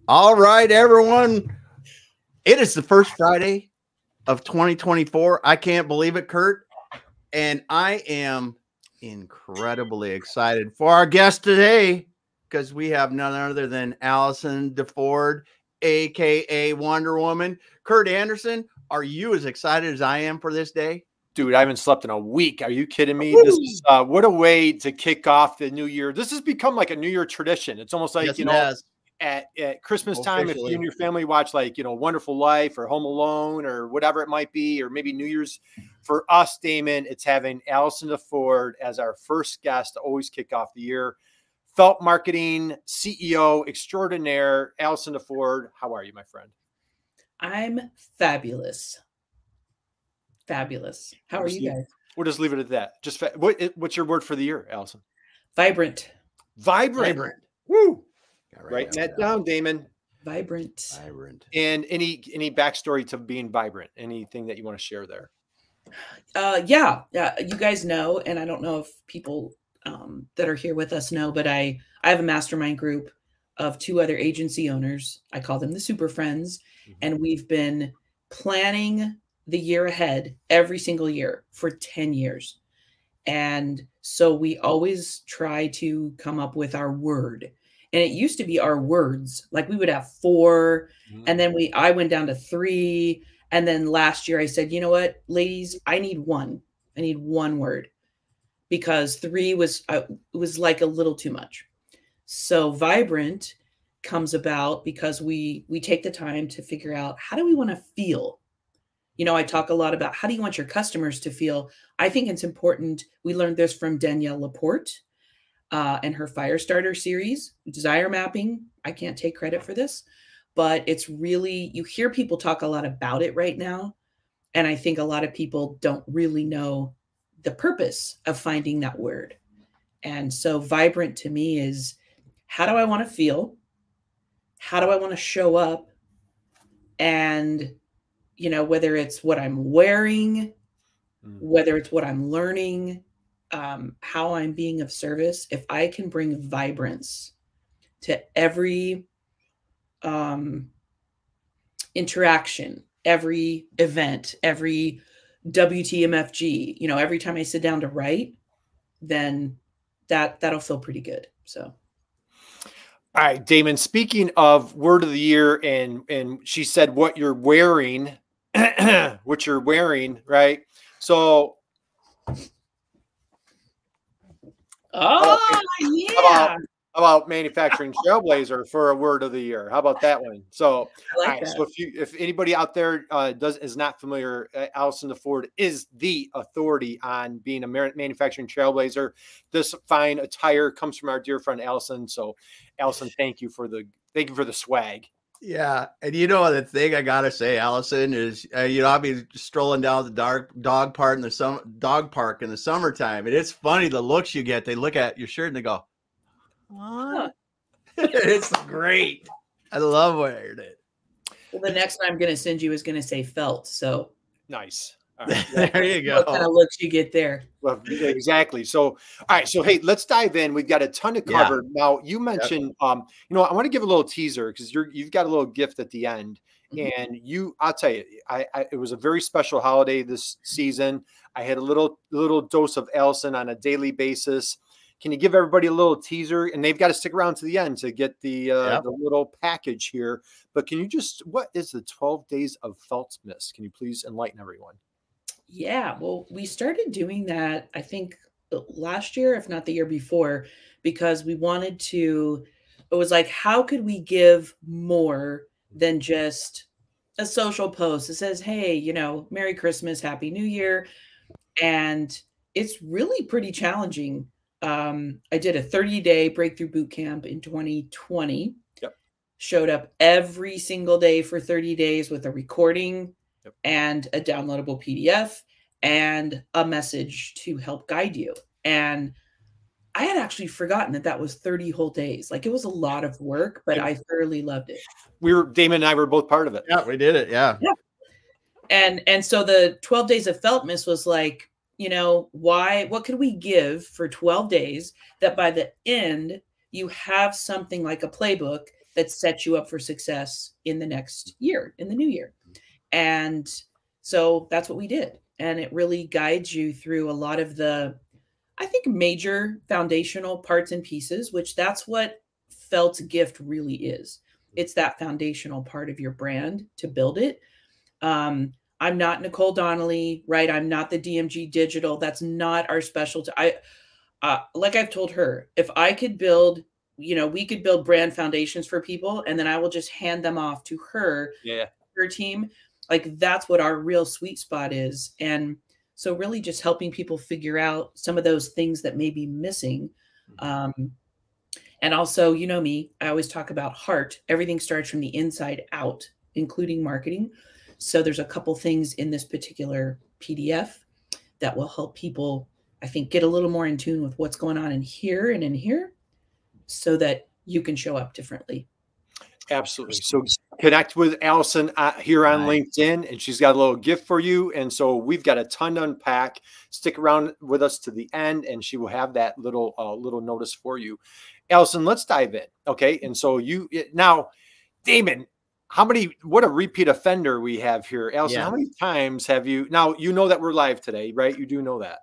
All right, everyone. It is the first Friday of 2024. I can't believe it, Kurt. And I am incredibly excited for our guest today because we have none other than Allison DeFord, aka Wonder Woman. Kurt Anderson, are you as excited as I am for this day? Dude, I haven't slept in a week. Are you kidding me? This is what a way to kick off the new year. This has become like a New Year tradition. It's almost like, Yes, you know, at Christmas time, if you and your family watch like, you know, Wonderful Life or Home Alone or whatever it might be, or maybe New Year's. For us, Damon, it's having Allison DeFord as our first guest to always kick off the year. Felt Marketing CEO extraordinaire, Allison DeFord. How are you, my friend? I'm fabulous. Fabulous. How are you guys? We'll just leave it at that. Just what's your word for the year, Allison? Vibrant. Vibrant. Woo. Writing that down, Damon. Vibrant. And any backstory to being vibrant? Anything that you want to share there? Yeah. You guys know, and I don't know if people that are here with us know, but I have a mastermind group of 2 other agency owners. I call them the Super Friends, and we've been planning the year ahead every single year for 10 years. And so we always try to come up with our word. And it used to be our words. Like we would have 4, and then I went down to 3. And then last year I said, you know what, ladies, I need 1. I need 1 word because 3 was like a little too much. So vibrant comes about because we take the time to figure out, how do we want to feel? You know, I talk a lot about how do you want your customers to feel? I think it's important. We learned this from Danielle Laporte and her Firestarter series, Desire Mapping. I can't take credit for this, but it's really, you hear people talk a lot about it right now. And I think a lot of people don't really know the purpose of finding that word. And so vibrant to me is, how do I want to feel? How do I want to show up? And you know, whether it's what I'm wearing, whether it's what I'm learning, how I'm being of service, if I can bring vibrance to every interaction, every event, every WTMFG, you know, every time I sit down to write, then that'll feel pretty good. So. All right, Damon, speaking of word of the year, and she said what you're wearing, right? So, yeah. How about manufacturing Trailblazer for a word of the year? How about that one? So, so if anybody out there is not familiar, Allison DeFord is the authority on being a manufacturing Trailblazer. This fine attire comes from our dear friend Allison. So, Allison, thank you for the swag. Yeah, and you know the thing I gotta say, Allison, is you know, I'll be strolling down the dog park in the summertime, and it's funny the looks you get. They look at your shirt and they go, "What?" It's great. I love wearing it. Well, the next one I'm going to send you is going to say felt. So nice. All right. There you go. What kind of looks you get there? Well, exactly. So, all right. So, hey, let's dive in. We've got a ton to cover. Now, you mentioned, you know, I want to give a little teaser because you've got a little gift at the end. And I'll tell you, it was a very special holiday this season. I had a little dose of Allison on a daily basis. Can you give everybody a little teaser? And they've got to stick around to the end to get the little package here. But can you what is the 12 days of Feltmas? Can you please enlighten everyone? Yeah, well, we started doing that, I think, last year, if not the year before, because we wanted to, it was like, how could we give more than just a social post that says, hey, you know, Merry Christmas, Happy New Year. And it's really pretty challenging. I did a 30-day breakthrough boot camp in 2020. Showed up every single day for 30 days with a recording and a downloadable PDF and a message to help guide you. And I had actually forgotten that was 30 whole days. Like, it was a lot of work, but I thoroughly loved it. Damon and I were both part of it. Yeah, we did it. Yeah. And so the 12 days of Feltmas was like, you know, what could we give for 12 days that by the end you have something like a playbook that sets you up for success in the next year, in the new year. And so that's what we did. And it really guides you through a lot of the, I think, major foundational parts and pieces, which that's what Felt's gift really is. It's that foundational part of your brand to build it. I'm not Nicole Donnelly, right? I'm not the DMG Digital. That's not our specialty. Like I've told her, if I could build, we could build brand foundations for people, and then I will just hand them off to her, her team. Like that's what our real sweet spot is. And so really just helping people figure out some of those things that may be missing. And also, me, I always talk about heart. Everything starts from the inside out, including marketing. So there's a couple things in this particular PDF that will help people, I think, get a little more in tune with what's going on in here and in here so that you can show up differently. Absolutely. So connect with Allison here on LinkedIn, and she's got a little gift for you. And so we've got a ton to unpack. Stick around with us to the end, and she will have that little notice for you. Allison, let's dive in. Okay. And so now, Damon, what a repeat offender we have here. Allison, how many times have you, now you know that we're live today, right? You do know that.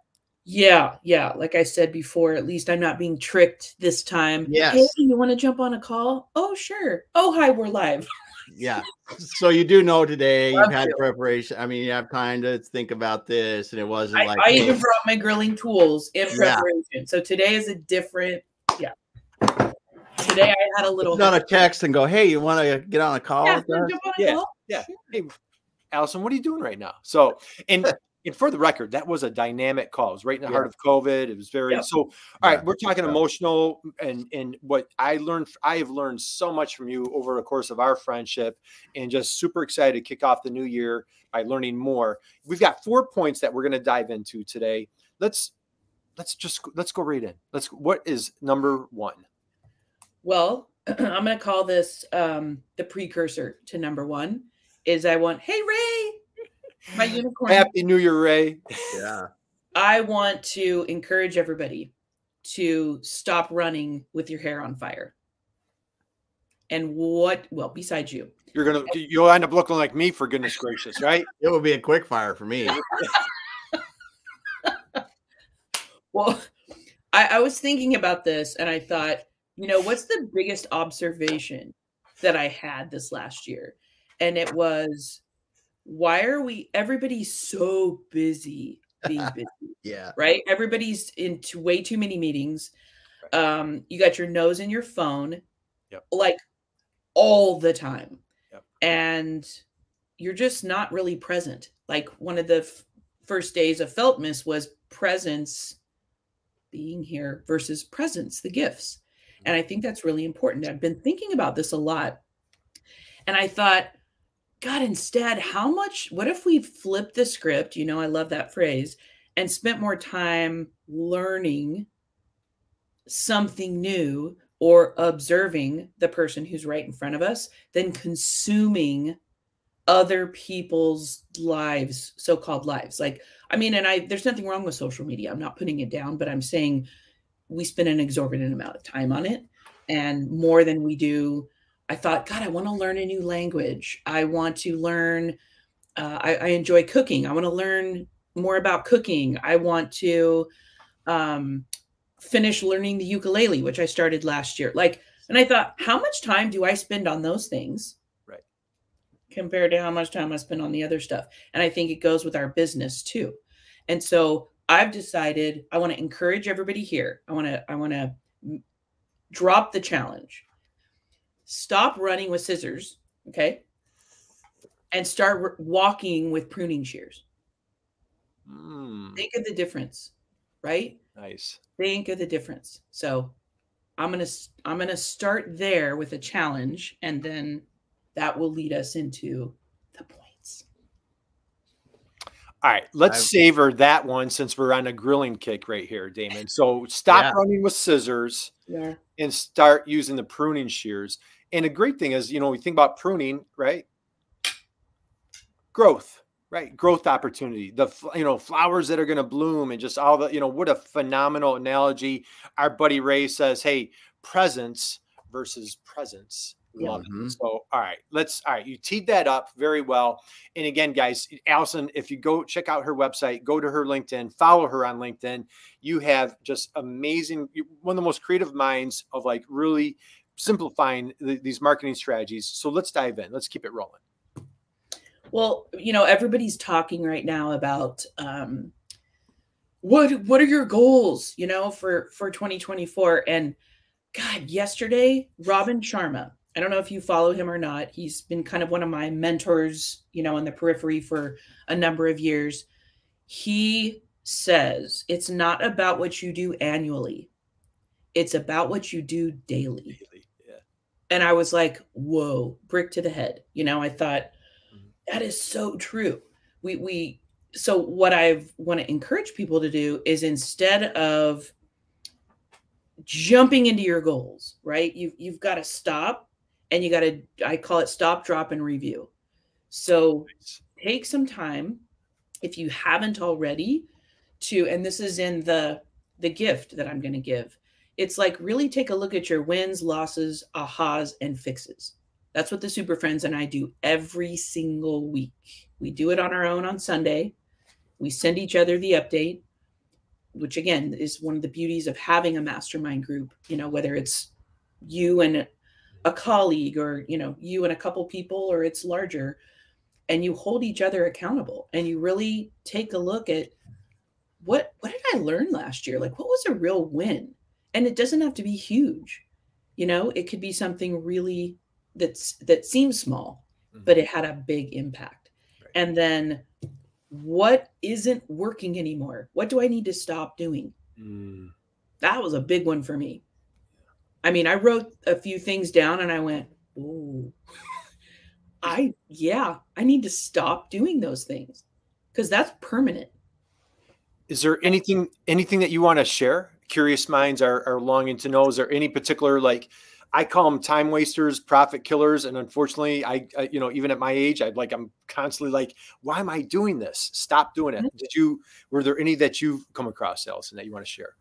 Yeah. Like I said before, at least I'm not being tricked this time. Yes. Hey, you want to jump on a call? Oh, sure. Oh, hi, we're live. Yeah. So you do know today you've had preparation. I mean, you have time to think about this, and it wasn't I even brought my grilling tools in preparation. So today is a different, Today I had a little. On a text and go, hey, you want to get on a call? Yeah. Hey, Allison, what are you doing right now? So, and for the record, that was a dynamic call. It was right in the heart of COVID. It was very so. All right, we're talking emotional, and what I have learned so much from you over the course of our friendship, and just super excited to kick off the new year by learning more. We've got 4 points that we're going to dive into today. Let's go right in. What is number 1? Well, I'm going to call this the precursor to number 1 is I want, hey, Ray, my unicorn. Happy New Year, Ray. Yeah. I want to encourage everybody to stop running with your hair on fire. And besides you. You'll end up looking like me, for goodness gracious, right? It will be a quick fire for me. Well, I was thinking about this and I thought, what's the biggest observation that I had this last year? And it was, why are everybody's so busy being busy? Right? Everybody's into way too many meetings. You got your nose in your phone, like all the time. And you're just not really present. Like one of the first days of Feltmas was presence, being here versus presence, the gifts. And I think that's really important. I've been thinking about this a lot. And I thought, God, instead, what if we flipped the script? I love that phrase, and spent more time learning something new or observing the person who's right in front of us than consuming other people's lives, so-called lives. There's nothing wrong with social media. I'm not putting it down, but I'm saying we spend an exorbitant amount of time on it, and more than we do. I thought, God, I want to learn a new language. I want to learn, I enjoy cooking. I want to learn more about cooking. I want to finish learning the ukulele, which I started last year. And I thought, how much time do I spend on those things? Right. Compared to how much time I spend on the other stuff. And I think it goes with our business too. And so I've decided I want to encourage everybody here. I want to drop the challenge. Stop running with scissors, okay? And start walking with pruning shears. Think of the difference, right? Nice. Think of the difference. So I'm gonna start there with a challenge, and then that will lead us into the points. All right, let's savor that one since we're on a grilling kick right here, Damon. So stop running with scissors and start using the pruning shears. And a great thing is, we think about pruning, right? Growth, right? Growth opportunity, the, flowers that are going to bloom, and just all the, what a phenomenal analogy. Our buddy Ray says, hey, presence versus presence. Yeah. Love it. So, all right, you teed that up very well. And again, guys, Allison, if you go check out her website, go to her LinkedIn, follow her on LinkedIn. You have just amazing, one of the most creative minds of like really simplifying these marketing strategies. So let's dive in. Let's keep it rolling. Well, you know, everybody's talking right now about what are your goals, you know, for 2024. And God, yesterday, Robin Sharma, I don't know if you follow him or not. He's been kind of one of my mentors, you know, in the periphery for a number of years. He says it's not about what you do annually. It's about what you do daily. Yeah. And I was like, whoa, brick to the head. You know, I thought that is so true. So what I want to encourage people to do is, instead of jumping into your goals, right? You've got to stop, and you got to, I call it stop, drop, and review. So take some time, if you haven't already, and this is in the gift that I'm going to give. It's like, really take a look at your wins, losses, ahas, and fixes. That's what the Super Friends and I do every single week. We do it on our own on Sunday. We send each other the update, which again is one of the beauties of having a mastermind group, you know, whether it's you and a colleague, or, you know, you and a couple people, or it's larger, and you hold each other accountable, and you really take a look at what did I learn last year? Like, what was a real win? And it doesn't have to be huge. You know, it could be something really that seems small, but it had a big impact. Right. And then, what isn't working anymore? What do I need to stop doing? That was a big one for me. I mean, I wrote a few things down and I went, ooh, I need to stop doing those things, because that's permanent. Is there anything that you want to share? Curious minds are longing to know. Is there any particular, like, I call them time wasters, profit killers. And unfortunately, I you know, even at my age, I'm constantly like, why am I doing this? Stop doing it. Were there any that you've come across, Allison, that you want to share?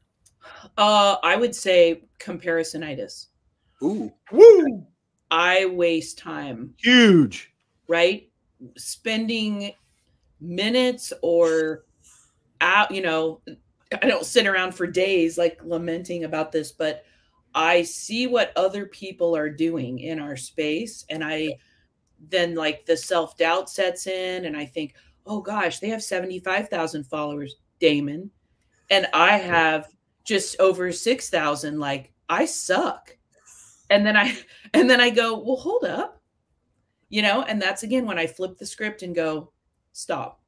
I would say comparisonitis. Ooh, woo! I waste time. Huge. Right? Spending minutes or out, you know, I don't sit around for days like lamenting about this, but I see what other people are doing in our space, and then like the self-doubt sets in, and I think, oh gosh, they have 75,000 followers, Damon, and I have just over 6,000. Like, I suck. And then I go, well, hold up, you know, and that's again when I flip the script and go, stop.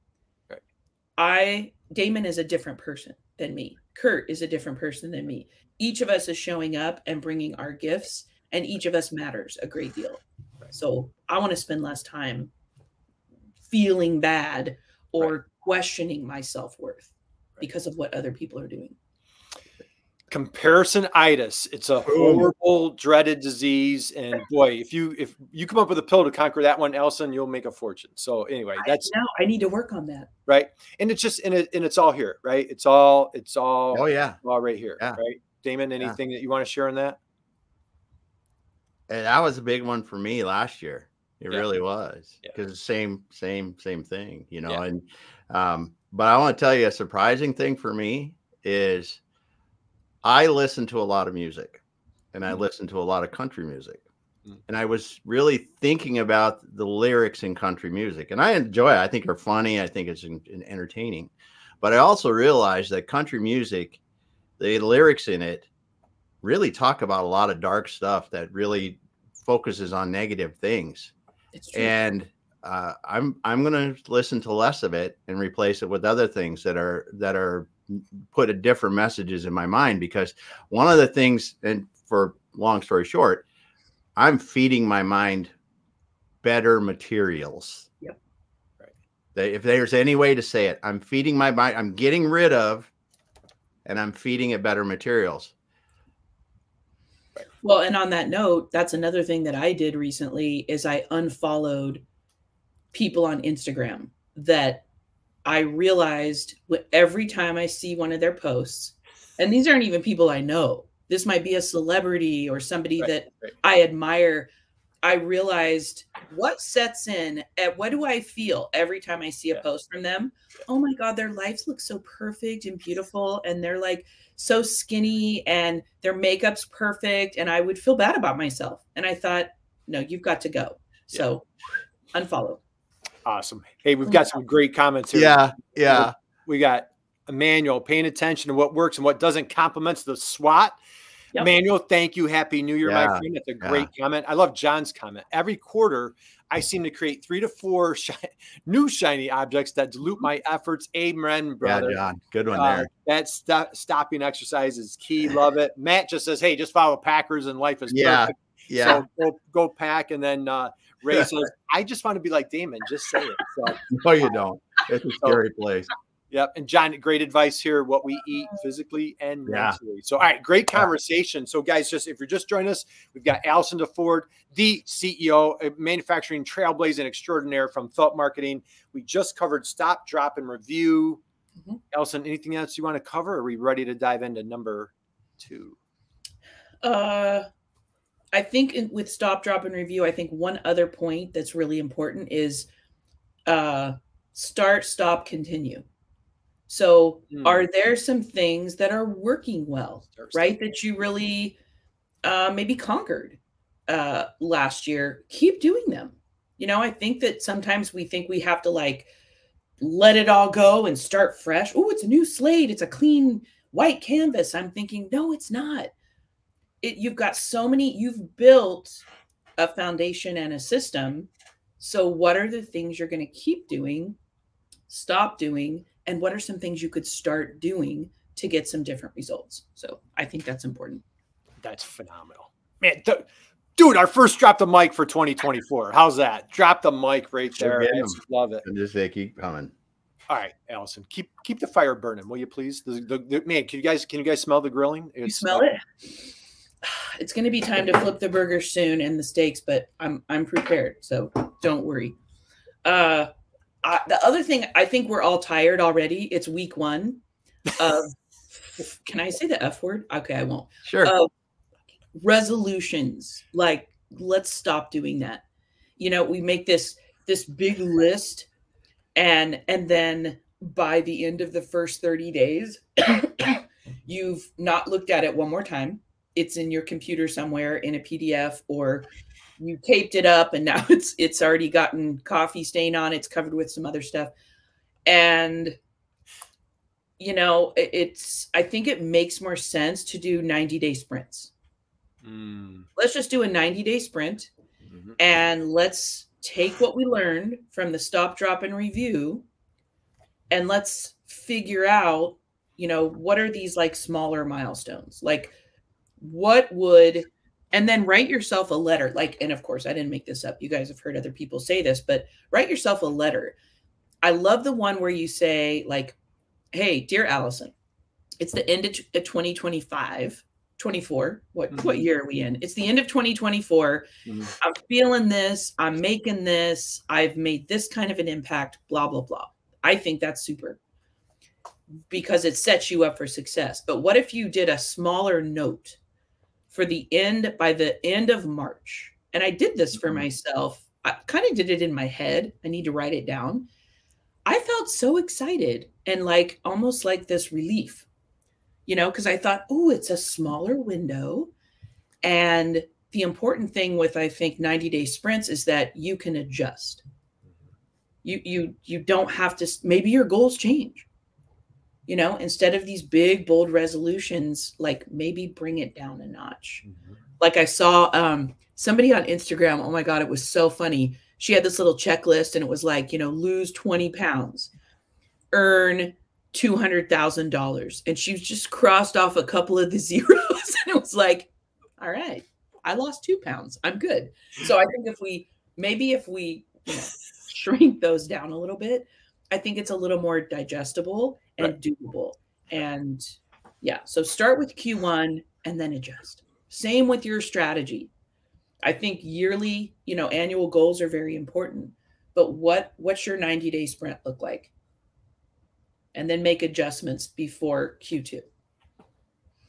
Right. Damon is a different person than me. Kurt is a different person than me. Each of us is showing up and bringing our gifts, and each of us matters a great deal. So I want to spend less time feeling bad or questioning my self-worth because of what other people are doing. Comparisonitis. It's a horrible, dreaded disease. And boy, if you come up with a pill to conquer that one, Allison, you'll make a fortune. So anyway, I need to work on that. Right. And it's just, and it's all here, right? It's all oh yeah, all right here. Yeah. Right. Damon, anything that you want to share on that? And that was a big one for me last year. It really was, because same thing, you know. And but I want to tell you, a surprising thing for me is I listen to a lot of music, and I listen to a lot of country music. And I was really thinking about the lyrics in country music, and I enjoy it. I think they're funny. I think it's entertaining. But I also realized that country music, the lyrics in it really talk about a lot of dark stuff that really focuses on negative things. It's true. And I'm going to listen to less of it and replace it with other things that are put a different messages in my mind, because one of the things, and for long story short, I'm feeding my mind better materials. Yep. Right. If there's any way to say it, I'm feeding my mind. I'm getting rid of, and I'm feeding it better materials. Well, and on that note, that's another thing that I did recently is I unfollowed people on Instagram that I realized every time I see one of their posts, and these aren't even people I know, this might be a celebrity or somebody that I admire, I realized what sets in at what do I feel every time I see a post from them? Oh my God, their lives look so perfect and beautiful. And they're like so skinny and their makeup's perfect. And I would feel bad about myself. And I thought, no, you've got to go. So unfollow. Awesome. Hey, we've got some great comments here. Yeah. Yeah. We got Emmanuel paying attention to what works and what doesn't complements the SWOT. Emmanuel, thank you. Happy New Year, my friend. That's a great comment. I love John's comment. Every quarter, I seem to create 3 to 4 new shiny objects that dilute my efforts. Amen, brother. Yeah, John. Good one there. That stopping exercise is key. Love it. Matt just says, hey, just follow Packers and life is perfect. Yeah. So go Pack. And then Ray says, I just want to be like Damon. Just say it. So, no, you don't. It's a scary place. Yep. And John, great advice here, what we eat physically and mentally. So, all right, great conversation. So, guys, if you're just joining us, we've got Allison DeFord, the CEO of Manufacturing Trailblazing Extraordinaire from Thought Marketing. We just covered Stop, Drop, and Review. Allison, anything else you want to cover? Or are we ready to dive into number 2? I think with Stop, Drop, and Review, I think one other point that's really important is start, stop, continue. So are there some things that are working well, right? That you really maybe conquered last year? Keep doing them. You know, I think that sometimes we think we have to like let it all go and start fresh. Oh, it's a new slate. It's a clean white canvas. I'm thinking, no, it's not. You've got so many, you've built a foundation and a system. So what are the things you're going to keep doing, stop doing, and what are some things you could start doing to get some different results? So I think that's important. That's phenomenal. Man, dude, our first Drop the Mic for 2024. How's that? Drop the mic right there. Love it. And just say, keep coming. All right, Allison, keep the fire burning, will you please? Man, can you guys smell the grilling? You smell it? It's going to be time to flip the burger soon and the steaks, but I'm prepared, so don't worry. The other thing, I think we're all tired already. It's week 1 of, can I say the F word? Okay, I won't. Sure. Resolutions. Like, let's stop doing that. You know, we make this big list and then by the end of the first 30 days, you've not looked at it one more time. It's in your computer somewhere in a PDF, or you taped it up and now it's already gotten coffee stain on it. It's covered with some other stuff. And, you know, I think it makes more sense to do 90-day sprints. Let's just do a 90-day sprint and let's take what we learned from the Stop, Drop, and Review and let's figure out, you know, what are these like smaller milestones? Like and then write yourself a letter. Like, and of course, I didn't make this up. You guys have heard other people say this, but write yourself a letter. I love the one where you say like, hey, dear Allison, it's the end of 2025, 24. What year are we in? It's the end of 2024. I'm feeling this. I'm making this. I've made this kind of an impact, blah, blah, blah. I think that's super because it sets you up for success. But what if you did a smaller note by the end of March? And I did this for myself. I kind of did it in my head. I need to write it down. I felt so excited and like almost like this relief, you know, because I thought, oh, it's a smaller window. And the important thing with, I think, 90-day sprints is that you can adjust. You don't have to, maybe your goals change. You know, instead of these big, bold resolutions, like maybe bring it down a notch. Like I saw somebody on Instagram. Oh my God, it was so funny. She had this little checklist and it was like, you know, lose 20 pounds, earn $200,000. And she just crossed off a couple of the zeros. And it was like, all right, I lost 2 pounds. I'm good. So I think if we you know, shrink those down a little bit, I think it's a little more digestible and doable. And yeah, so start with Q1 and then adjust. Same with your strategy. I think yearly, you know, annual goals are very important, but what's your 90-day sprint look like? And then make adjustments before Q2.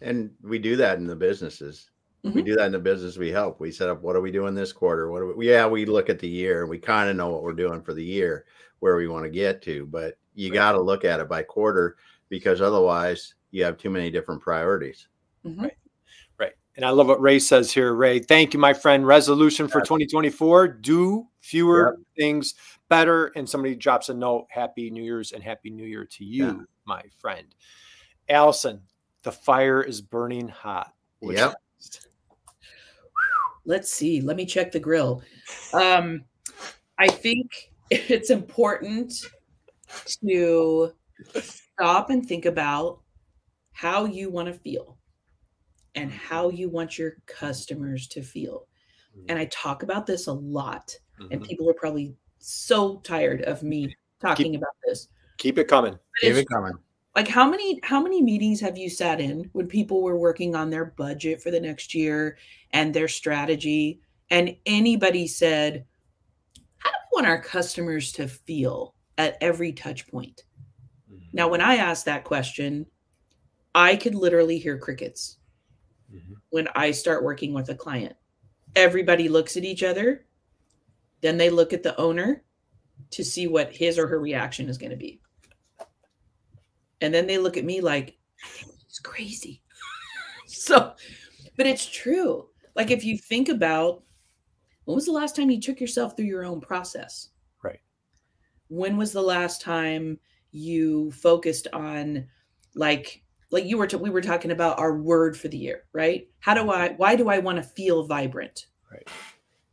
And we do that in the businesses. We do that in the business we help. We set up, what are we doing this quarter? What do we, yeah, we look at the year. We kind of know what we're doing for the year, where we want to get to, but you got to look at it by quarter, because otherwise you have too many different priorities. Right. Right. And I love what Ray says here. Ray, thank you, my friend. Resolution for 2024, do fewer things better. And somebody drops a note, Happy New Year's and Happy New Year to you, my friend. Allison, the fire is burning hot. Let's see. Let me check the grill. I think it's important to stop and think about how you want to feel and how you want your customers to feel. And I talk about this a lot, and people are probably so tired of me talking about this. Keep it coming. Keep it coming. Like, how many meetings have you sat in when people were working on their budget for the next year and their strategy, and anybody said, how do we want our customers to feel at every touch point? Now, when I ask that question, I could literally hear crickets. When I start working with a client, everybody looks at each other, then they look at the owner to see what his or her reaction is going to be. And then they look at me like, it's crazy. So, but it's true. Like, if you think about, when was the last time you took yourself through your own process? Right. When was the last time you focused on, like we were talking about our word for the year, right? Why do I want to feel vibrant? Right.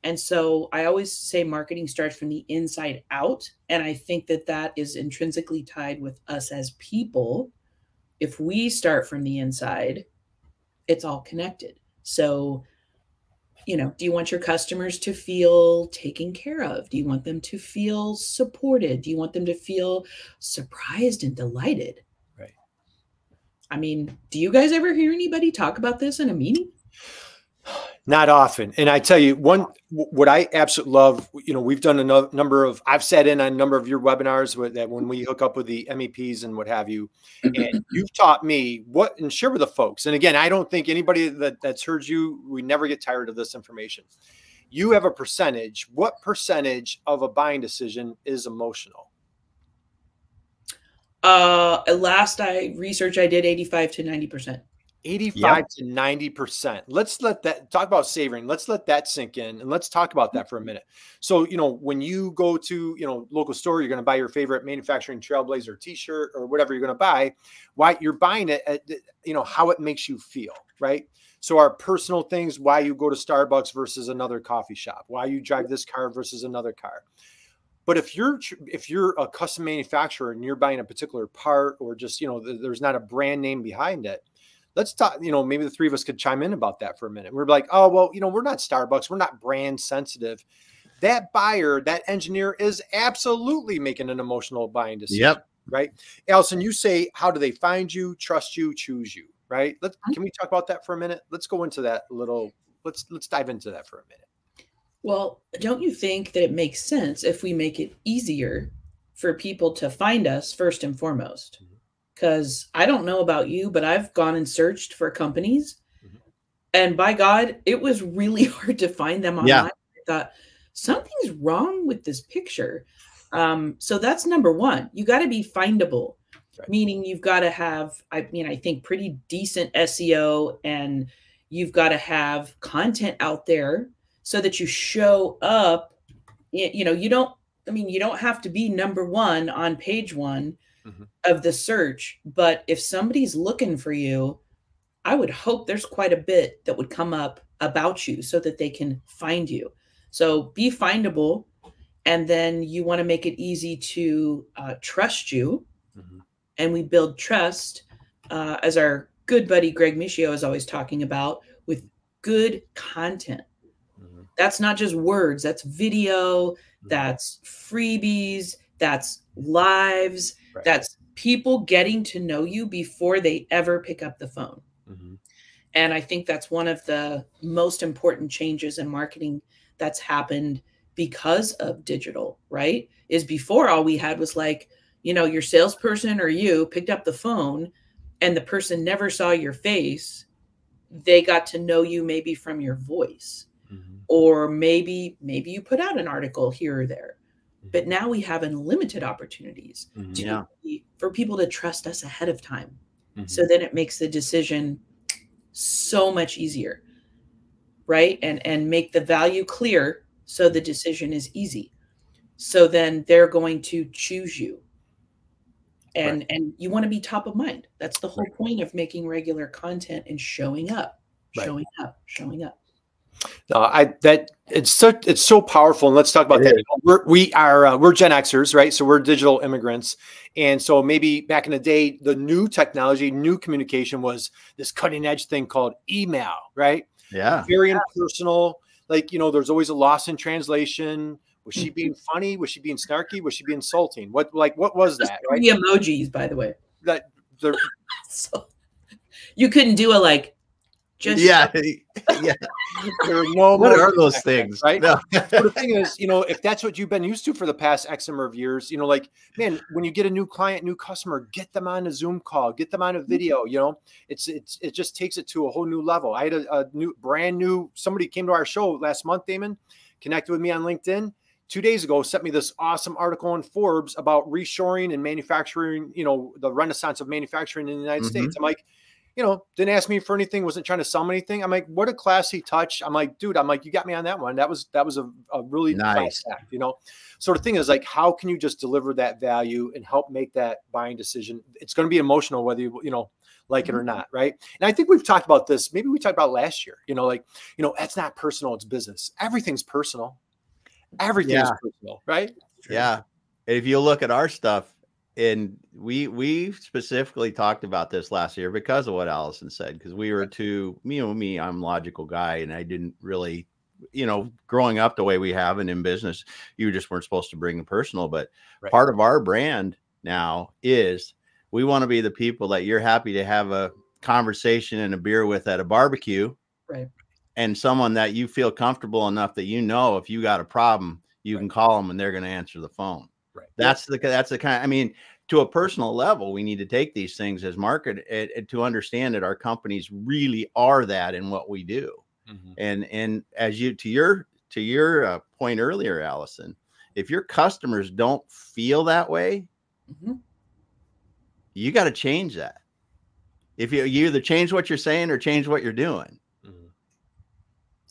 And so I always say marketing starts from the inside out. And I think that that is intrinsically tied with us as people. If we start from the inside, it's all connected. So, you know, do you want your customers to feel taken care of? Do you want them to feel supported? Do you want them to feel surprised and delighted? Right. I mean, do you guys ever hear anybody talk about this in a meeting? Not often. And I tell you, what I absolutely love, you know, we've done a number of, I've sat in on a number of your webinars that when we hook up with the MEPs and what have you, and you've taught me what, and share with the folks. And again, I don't think anybody that's heard you, we never get tired of this information. You have a percentage. What percentage of a buying decision is emotional? Last research I did, 85 to 90%. 85 to 90%. Let's let that, talk about savoring. Let's let that sink in, and let's talk about that for a minute. So, you know, when you go to, you know, local store, you're going to buy your favorite manufacturing Trailblazer t-shirt or whatever you're going to buy. Why you're buying it at, you know, how it makes you feel, right? So our personal things, why you go to Starbucks versus another coffee shop, why you drive this car versus another car. But if you're a custom manufacturer and you're buying a particular part, or just, you know, there's not a brand name behind it, let's talk, you know, maybe the three of us could chime in about that for a minute. We're like, oh, well, you know, we're not Starbucks. We're not brand sensitive. That buyer, that engineer is absolutely making an emotional buying decision. Yep. Right. Allison, you say, how do they find you, trust you, choose you? Right. Can we talk about that for a minute? Let's go into that a little. Let's dive into that for a minute. Well, don't you think that it makes sense if we make it easier for people to find us first and foremost? Because I don't know about you, but I've gone and searched for companies, and by God, it was really hard to find them online. Yeah. I thought, something's wrong with this picture. So that's number one. You got to be findable, meaning you've got to have, I think pretty decent SEO, and you've got to have content out there so that you show up. You know, you don't have to be number one on page one of the search, but if somebody's looking for you, I would hope there's quite a bit that would come up about you so that they can find you. So be findable, and then you want to make it easy to trust you. And we build trust, as our good buddy Greg Michio is always talking about, with good content. That's not just words, that's video, that's freebies, that's lives, that's people getting to know you before they ever pick up the phone. And I think that's one of the most important changes in marketing that's happened because of digital, right? Is before all we had was like, you know, your salesperson or you picked up the phone and the person never saw your face, they got to know you maybe from your voice. Or maybe you put out an article here or there. But now we have unlimited opportunities for people to trust us ahead of time. So then it makes the decision so much easier, right? And make the value clear so the decision is easy. So then they're going to choose you. And you want to be top of mind. That's the whole point of making regular content and showing up. It's so powerful. And let's talk about that. We're Gen Xers, right? So we're digital immigrants. And so maybe back in the day, the new technology, new communication was this cutting edge thing called email, right? Yeah. Very impersonal. Like, there's always a loss in translation. Was she being funny? Was she being snarky? Was she being insulting? What was that? Right? The emojis, by the way. So you couldn't do a like. Just yeah. There are no. What are those things? Right. No. The thing is, if that's what you've been used to for the past X number of years, like, man, when you get a new client, new customer, get them on a Zoom call, get them on a video. It just takes it to a whole new level. I had a brand new somebody came to our show last month. Damon connected with me on LinkedIn 2 days ago. Sent me this awesome article in Forbes about reshoring and manufacturing. The renaissance of manufacturing in the United States. I'm like, didn't ask me for anything, wasn't trying to sell me anything. I'm like, what a classy touch. I'm like, dude, you got me on that one. That was a really nice act, So the thing is, like, how can you just deliver that value and help make that buying decision? It's going to be emotional, whether you like it or not. Right. And I think we've talked about this. Maybe we talked about last year, that's not personal. It's business. Everything's personal. Everything's personal. Right. Yeah. If you look at our stuff, and we specifically talked about this last year because of what Allison said, because we were me, I'm a logical guy, and I didn't really, growing up the way we have and in business, you just weren't supposed to bring the personal. But part of our brand now is we want to be the people that you're happy to have a conversation and a beer with at a barbecue, right? And someone that you feel comfortable enough that if you got a problem, you can call them and they're going to answer the phone. Right. That's the kind. To a personal level, we need to take these things as market to understand that our companies really are that in what we do. And as to your point earlier, Allison, if your customers don't feel that way, you got to change that. If you either change what you're saying or change what you're doing,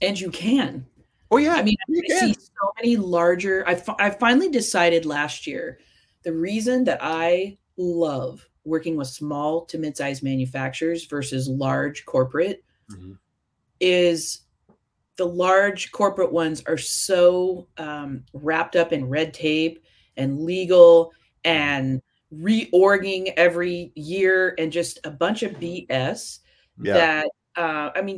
and you can. Oh yeah, I see so many larger. I finally decided last year the reason that I love working with small to mid-sized manufacturers versus large corporate is the large corporate ones are so wrapped up in red tape and legal and reorging every year and just a bunch of BS that.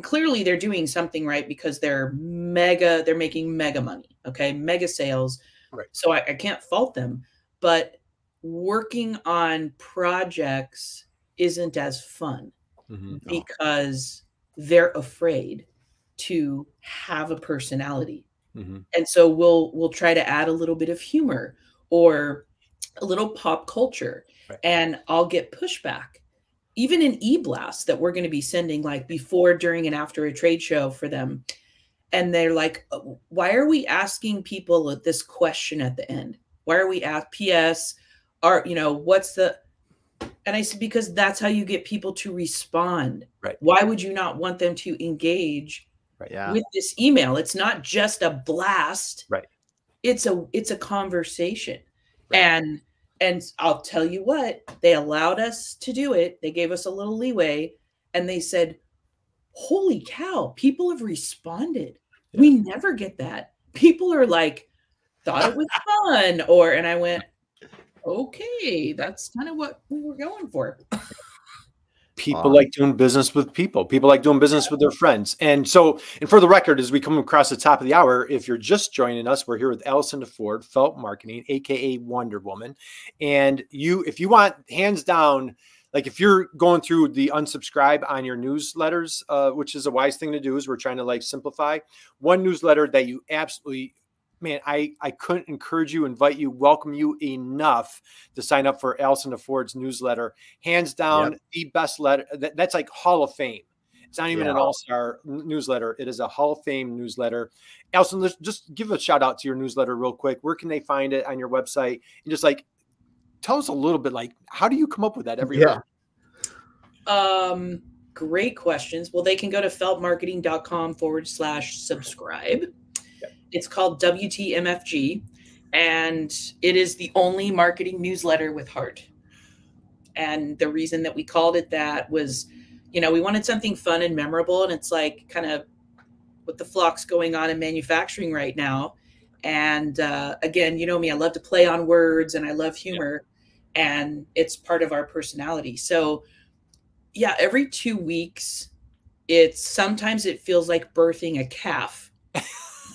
Clearly they're doing something right because they're making mega money. Okay. Mega sales. Right. So I can't fault them, but working on projects isn't as fun because they're afraid to have a personality. And so we'll try to add a little bit of humor or a little pop culture and I'll get pushback. Even in e-blasts that we're going to be sending like before, during, and after a trade show for them. And they're like, why are we asking people this question at the end? Why are we at PS? What's the, and I said, because that's how you get people to respond. Right. Why would you not want them to engage with this email? It's not just a blast. Right. It's a conversation. Right. And I'll tell you what, they allowed us to do it. They gave us a little leeway and they said, holy cow, people have responded. Yeah. We never get that. People are like, thought it was fun. And I went, okay, that's kind of what we were going for. People like doing business with people. People like doing business with their friends. And for the record, as we come across the top of the hour, if you're just joining us, we're here with Allison DeFord, Felt Marketing, AKA Wonder Woman. And if you want hands down, like if you're going through the unsubscribe on your newsletters, which is a wise thing to do, is we're trying to like simplify one newsletter that you absolutely man, I couldn't encourage you, invite you, welcome you enough to sign up for Allison DeFord's newsletter. Hands down, the best letter. That's like Hall of Fame. It's not even an all-star newsletter. It is a Hall of Fame newsletter. Allison, let's just give a shout out to your newsletter real quick. Where can they find it on your website? And just like, tell us a little bit, like, how do you come up with that every week? Great questions. Well, they can go to feltmarketing.com/subscribe. It's called WTMFG, and it is the only marketing newsletter with heart. And the reason that we called it that was, you know, we wanted something fun and memorable. And it's like kind of with the flux going on in manufacturing right now. And again, you know me, I love to play on words and I love humor, and it's part of our personality. So yeah, every 2 weeks, sometimes it feels like birthing a calf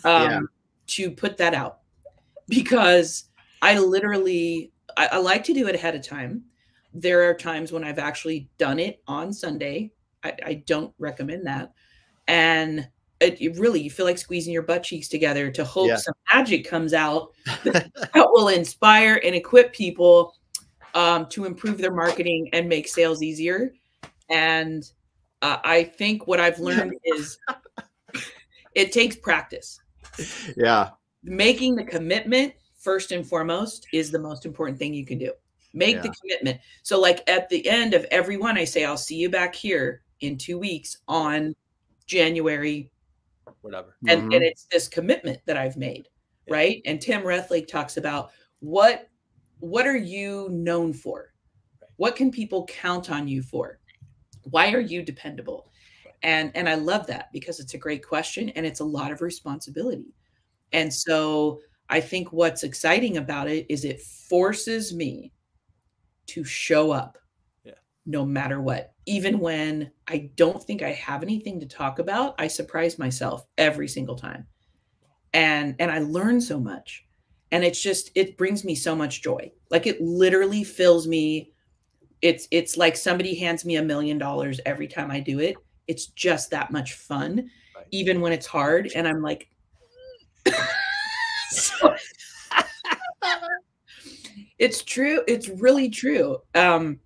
to put that out, because I like to do it ahead of time. There are times when I've actually done it on Sunday. I don't recommend that. And you feel like squeezing your butt cheeks together to hope some magic comes out that will inspire and equip people to improve their marketing and make sales easier. And I think what I've learned is it takes practice. Yeah. Making the commitment first and foremost is the most important thing you can do. Make the commitment. So like at the end of every one, I say, I'll see you back here in 2 weeks on January, whatever. And it's this commitment that I've made. Right. And Tim Rethlake talks about what are you known for? What can people count on you for? Why are you dependable? And I love that, because it's a great question and it's a lot of responsibility. And so I think what's exciting about it is it forces me to show up no matter what. Even when I don't think I have anything to talk about, I surprise myself every single time. And I learn so much. And it brings me so much joy. Like it literally fills me. It's like somebody hands me $1 million every time I do it. It's just that much fun, even when it's hard. And I'm like, it's true. It's really true. You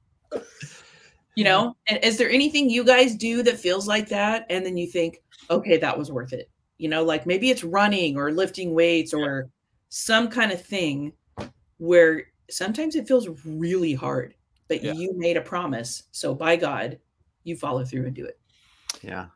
know, and is there anything you guys do that feels like that? And then you think, okay, that was worth it. You know, like maybe it's running or lifting weights or some kind of thing where sometimes it feels really hard, but you made a promise. So by God, you follow through and do it. Yeah.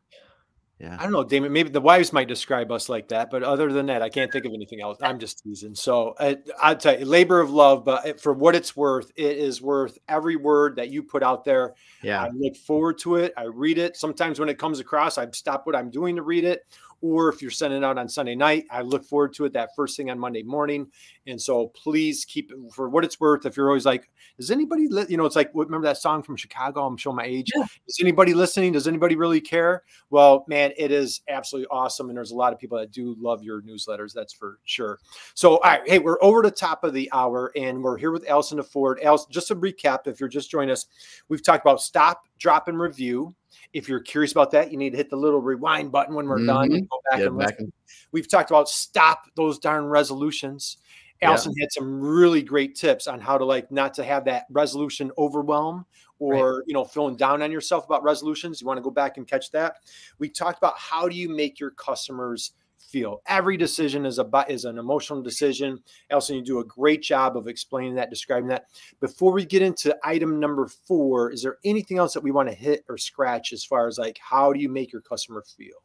Yeah. I don't know, Damon, maybe the wives might describe us like that, but other than that, I can't think of anything else. I'm just teasing. So I'd tell you, labor of love, but for what it's worth, it is worth every word that you put out there. Yeah. I look forward to it. I read it. Sometimes when it comes across, I stop what I'm doing to read it. Or if you're sending it out on Sunday night, I look forward to it that first thing on Monday morning. And so please keep it for what it's worth. If you're always like, does anybody, it's like, remember that song from Chicago? I'm showing my age. Yeah. Is anybody listening? Does anybody really care? Well, man, it is absolutely awesome. And there's a lot of people that do love your newsletters. That's for sure. So, all right. Hey, we're over the top of the hour and we're here with Allison DeFord. Allison, just to recap, if you're just joining us, we've talked about stop, drop, and review. If you're curious about that, you need to hit the little rewind button when we're done. And go back and listen. We've talked about stop those darn resolutions. Allison had some really great tips on how to not to have that resolution overwhelm or, feeling down on yourself about resolutions. You want to go back and catch that. We talked about how do you make your customers feel. Every decision is an emotional decision. Allison, you do a great job of explaining that, describing that. Before we get into item number 4, is there anything else that we want to hit or scratch as far as how do you make your customer feel?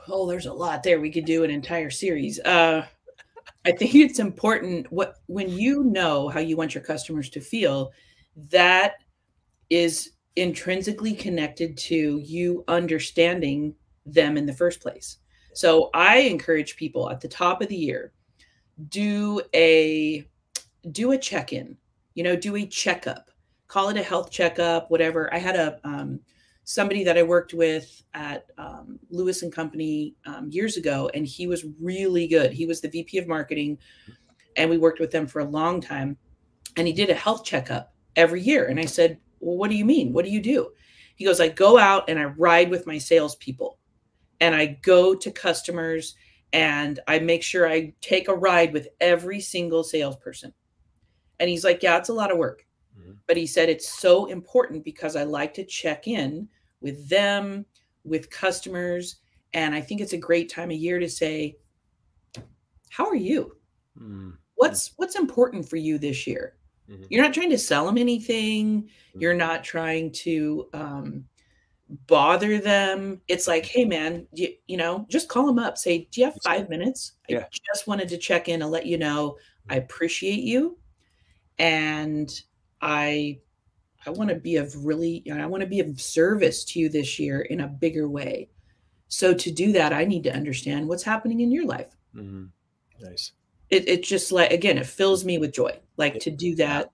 Oh, there's a lot there. We could do an entire series. I think it's important when you know how you want your customers to feel, that is intrinsically connected to you understanding them in the first place. So I encourage people at the top of the year, do a check-in, do a checkup, call it a health checkup, whatever. I had somebody that I worked with at Lewis and Company years ago, and he was really good. He was the VP of marketing, and we worked with them for a long time. And he did a health checkup every year. And I said, well, what do you mean? What do you do? He goes, I go out and I ride with my salespeople, and I go to customers And I make sure I take a ride with every single salesperson. And he's like, yeah, it's a lot of work. But he said, it's so important because I like to check in with them, with customers. And I think it's a great time of year to say, how are you? What's important for you this year? You're not trying to sell them anything. You're not trying to bother them. It's like, hey man, you know, just call them up. Say, do you have 5 minutes? I just wanted to check in and let you know I appreciate you. And I want to be I want to be of service to you this year in a bigger way. So to do that, I need to understand what's happening in your life. Nice. It just like, again, it fills me with joy, like to do that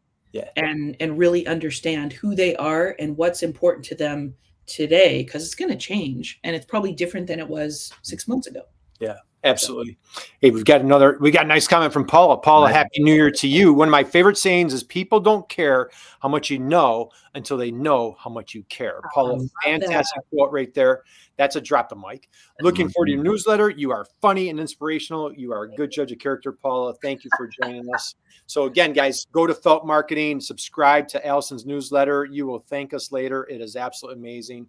and really understand who they are and what's important to them today, because it's going to change and it's probably different than it was 6 months ago. Yeah, absolutely. Hey, we got a nice comment from Paula. Paula, Happy New Year to you. One of my favorite sayings is people don't care how much you know until they know how much you care. Paula, fantastic quote right there. That's a drop the mic. Looking forward to your newsletter. You are funny and inspirational. You are a good judge of character, Paula. Thank you for joining us. So again, guys, go to Felt Marketing, subscribe to Allison's newsletter. You will thank us later. It is absolutely amazing.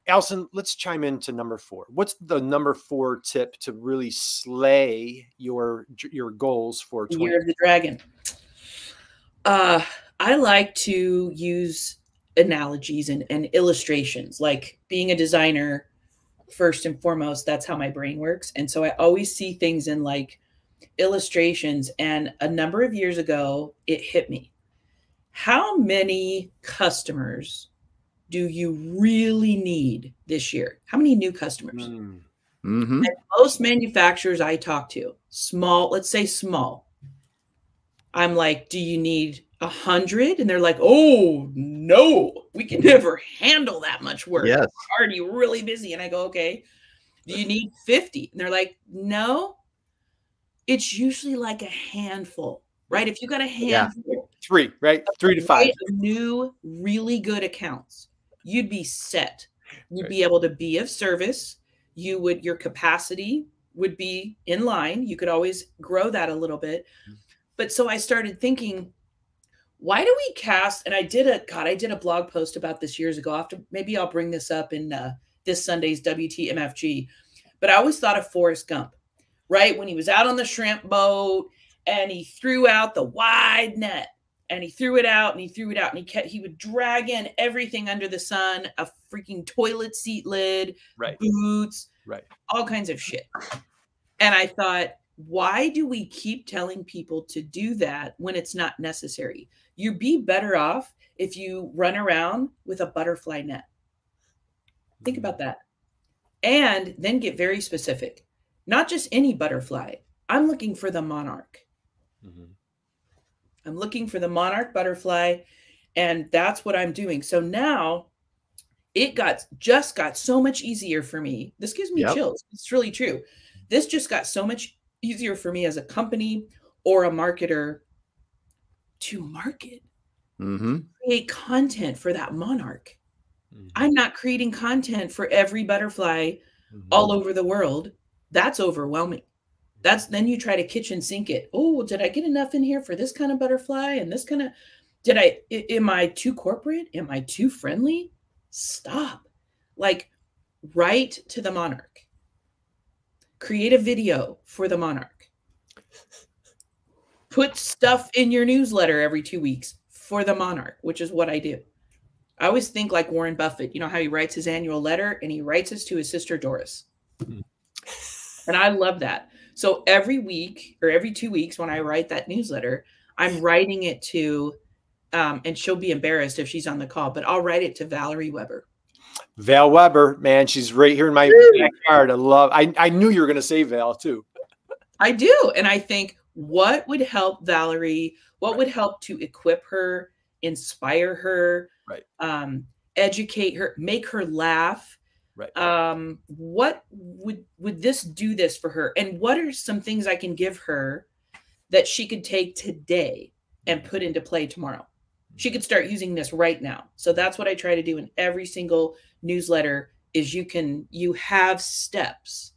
Allison, let's chime into number 4. What's the number 4 tip to really slay your goals for Year of the Dragon? I like to use analogies and illustrations. Like being a designer, first and foremost, that's how my brain works. And so I always see things in like illustrations. And a number of years ago, it hit me. How many customers do you really need this year? How many new customers? And most manufacturers I talk to, small, let's say small, I'm like, do you need 100? And they're like, oh no, we can never handle that much work. We're already really busy. And I go, okay, do you need 50? And they're like, no, it's usually like a handful, right? If you got a handful, 3, right? 3 to 5 new, really good accounts, you'd be set. You'd be able to be of service. Your capacity would be in line. You could always grow that a little bit. But so I started thinking, why do we cast, and I did a blog post about this years ago. Maybe I'll bring this up in this Sunday's WTMFG. But I always thought of Forrest Gump, right? When he was out on the shrimp boat and he threw out the wide net and he threw it out and he threw it out and he would drag in everything under the sun, a freaking toilet seat lid, boots, all kinds of shit. And I thought, why do we keep telling people to do that when it's not necessary? You'd be better off if you run around with a butterfly net. Think about that. And then get very specific. Not just any butterfly. I'm looking for the monarch. I'm looking for the monarch butterfly. And that's what I'm doing. So now it just got so much easier for me. This gives me chills. It's really true. This just got so much easier for me as a company or a marketer to market, create content for that monarch. I'm not creating content for every butterfly all over the world. That's overwhelming. Then you try to kitchen sink it. Oh, did I get enough in here for this kind of butterfly and this kind of, am I too corporate? Am I too friendly? Stop. Like, write to the monarch. Create a video for the monarch. Put stuff in your newsletter every 2 weeks for the monarch, which is what I do. I always think like Warren Buffett, you know how he writes his annual letter and he writes this to his sister Doris. And I love that. So every week or every 2 weeks when I write that newsletter, I'm writing it to, and she'll be embarrassed if she's on the call, but I'll write it to Valerie Weber. Val Weber, man, she's right here in my backyard. I knew you were going to say Val too. I do. And I think, what would help Valerie? What would help to equip her, inspire her, educate her, make her laugh? What would this do this for her? And what are some things I can give her that she could take today and put into play tomorrow? She could start using this right now. So that's what I try to do in every single newsletter is you have steps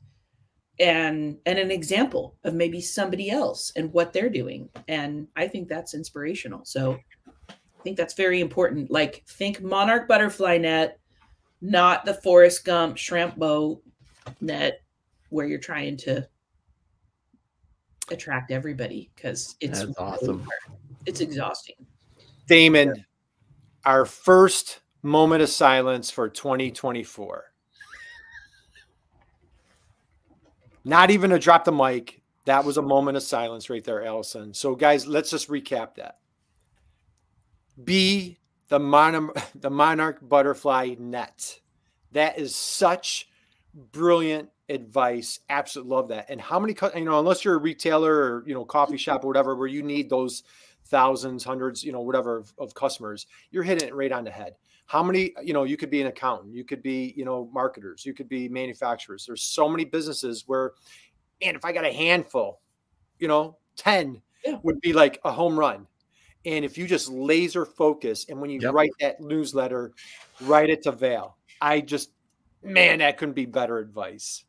and an example of maybe somebody else and what they're doing. And I think that's inspirational. So I think that's very important. Like, think monarch butterfly net, not the Forrest Gump shrimp boat net where you're trying to attract everybody, because it's awesome. It's exhausting. Damon, our first moment of silence for 2024. Not even to drop the mic. That was a moment of silence right there, Allison. So guys, let's just recap that. Be the monarch butterfly net. That is such brilliant advice. Absolutely love that. And how many, unless you're a retailer or, coffee shop or whatever, where you need those thousands, hundreds, whatever of customers, you're hitting it right on the head. How many, you could be an accountant, you could be, marketers, you could be manufacturers. There's so many businesses where, man, if I got a handful, 10 would be like a home run. And if you just laser focus, and when you write that newsletter, write it to Vail. Man, that couldn't be better advice.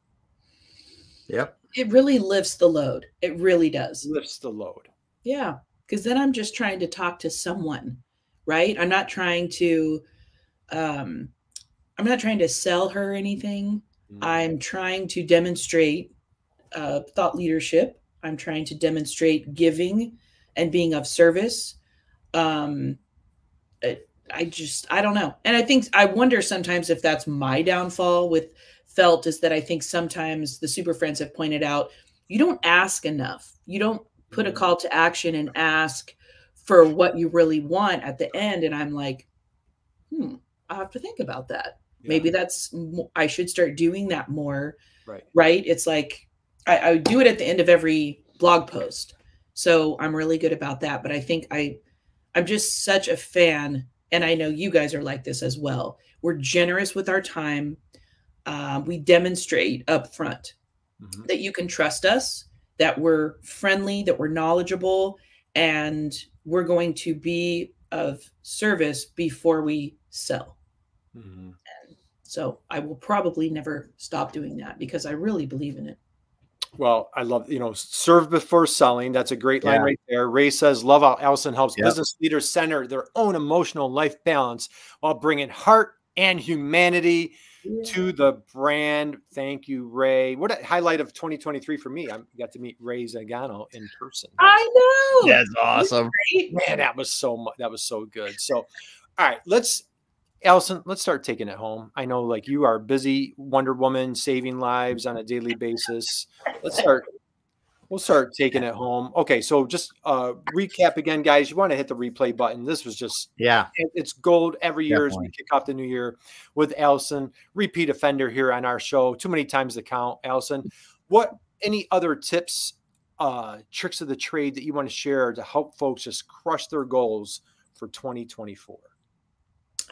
Yep. It really lifts the load. It really does. Lifts the load. Yeah. Because then I'm just trying to talk to someone, right? I'm not trying to sell her anything. I'm trying to demonstrate thought leadership. I'm trying to demonstrate giving and being of service. I don't know. And I wonder sometimes if that's my downfall with Felt, is that I think sometimes the Super Friends have pointed out, you don't ask enough. You don't put a call to action and ask for what you really want at the end. And I'm like, I have to think about that. Yeah. Maybe I should start doing that more. Right. It's like, I do it at the end of every blog post. So I'm really good about that. But I think I'm just such a fan. And I know you guys are like this as well. We're generous with our time. We demonstrate up front that you can trust us, that we're friendly, that we're knowledgeable, and we're going to be of service before we sell. And so I will probably never stop doing that because I really believe in it. Well, I love, serve before selling. That's a great line right there. Ray says, love how Allison helps business leaders center their own emotional life balance while bringing heart and humanity to the brand. Thank you, Ray. What a highlight of 2023 for me. I got to meet Ray Zagano in person. I know. That's awesome. Man, that was so good. So, all right, Allison, let's start taking it home. I know, like, you are busy Wonder Woman, saving lives on a daily basis. We'll start taking it home. Okay, so just recap again, guys. You want to hit the replay button. This was just, it's gold every year as we kick off the new year with Allison, repeat offender here on our show. Too many times to count. Allison, any other tips, tricks of the trade that you want to share to help folks just crush their goals for 2024?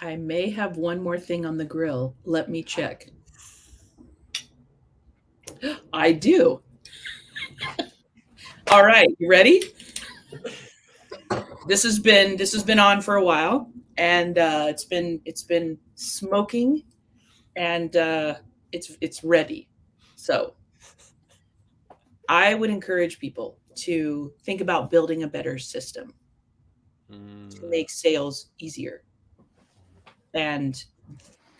I may have one more thing on the grill. Let me check. I do. All right, you ready? This has been on for a while, and it's been smoking, and it's ready. So I would encourage people to think about building a better system to make sales easier. And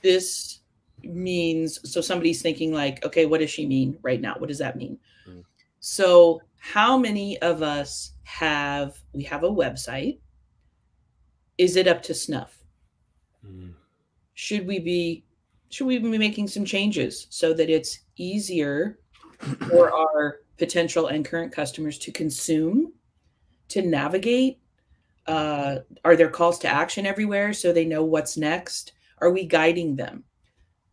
this means, so somebody's thinking like, okay, what does she mean right now? What does that mean? So how many of us we have a website? Is it up to snuff? Should we be making some changes so that it's easier for our potential and current customers to consume, to navigate? Are there calls to action everywhere so they know what's next? Are we guiding them?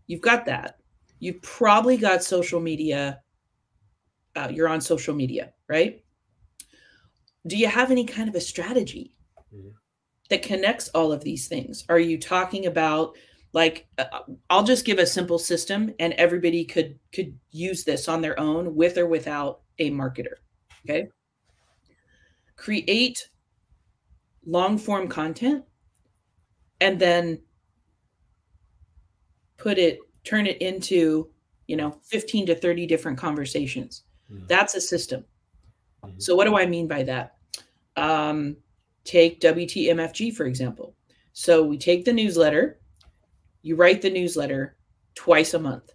You've got that. You've probably got social media. You're on social media, right? Do you have any kind of a strategy that connects all of these things? Are you talking about, like, I'll just give a simple system and everybody could use this on their own with or without a marketer, okay? Create long form content and then turn it into 15 to 30 different conversations. That's a system. So what do I mean by that? Take WTMFG, for example. So we take the newsletter, you write the newsletter twice a month.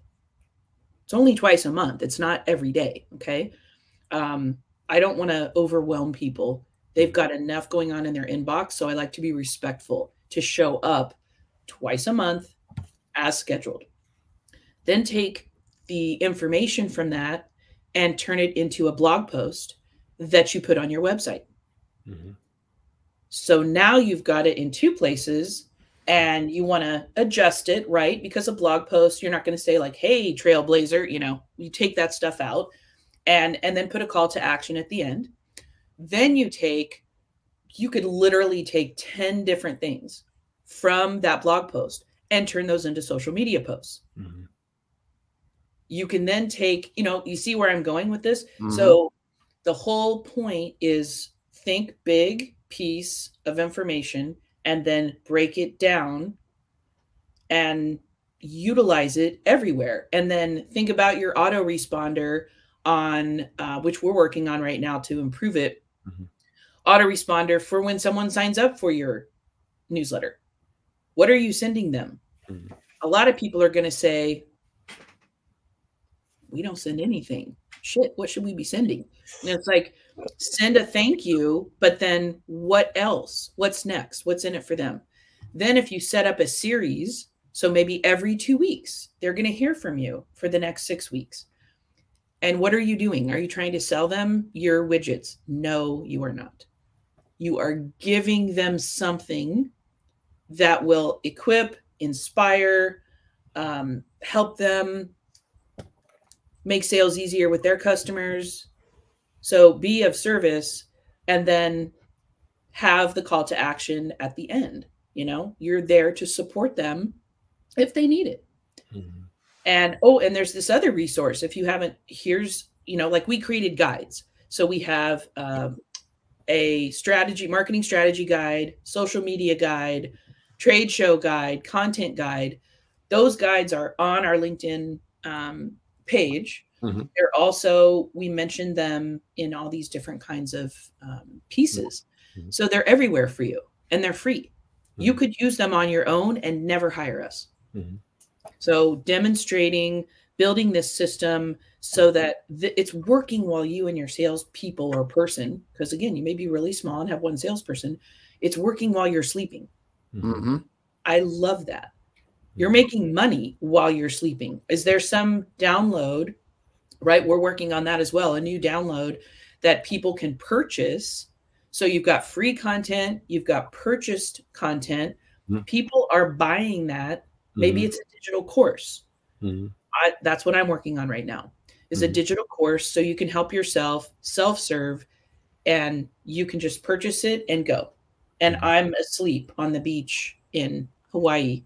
It's only twice a month. It's not every day. Okay. I don't want to overwhelm people. They've got enough going on in their inbox. So I like to be respectful to show up twice a month as scheduled. Then take the information from that and turn it into a blog post that you put on your website. So now you've got it in two places and you want to adjust it, right? Because a blog post, you're not going to say like, hey, Trailblazer, you take that stuff out and then put a call to action at the end. Then you could literally take 10 different things from that blog post and turn those into social media posts. You can then take, you see where I'm going with this? So the whole point is think big piece of information and then break it down and utilize it everywhere. And then think about your autoresponder on, which we're working on right now to improve it. Autoresponder for when someone signs up for your newsletter. What are you sending them? A lot of people are going to say, we don't send anything. Shit, what should we be sending? And it's like, send a thank you, but then what else? What's next? What's in it for them? Then if you set up a series, so maybe every 2 weeks, they're going to hear from you for the next 6 weeks. And what are you doing? Are you trying to sell them your widgets? No, you are not. You are giving them something that will equip, inspire, help them make sales easier with their customers. So be of service and then have the call to action at the end. You're there to support them if they need it. And, and there's this other resource. If you haven't, here's, like we created guides. So we have a marketing strategy guide, social media guide, trade show guide, content guide. Those guides are on our LinkedIn page. They're also, we mentioned them in all these different kinds of pieces. So they're everywhere for you and they're free. You could use them on your own and never hire us. So demonstrating, building this system so that it's working while you and your salespeople or person, because again, you may be really small and have one salesperson. It's working while you're sleeping. I love that. You're making money while you're sleeping. Is there some download, right? We're working on that as well. A new download that people can purchase. So you've got free content, you've got purchased content. People are buying that. Maybe it's a digital course. That's what I'm working on right now is a digital course. So you can help yourself self-serve and you can just purchase it and go. And I'm asleep on the beach in Hawaii.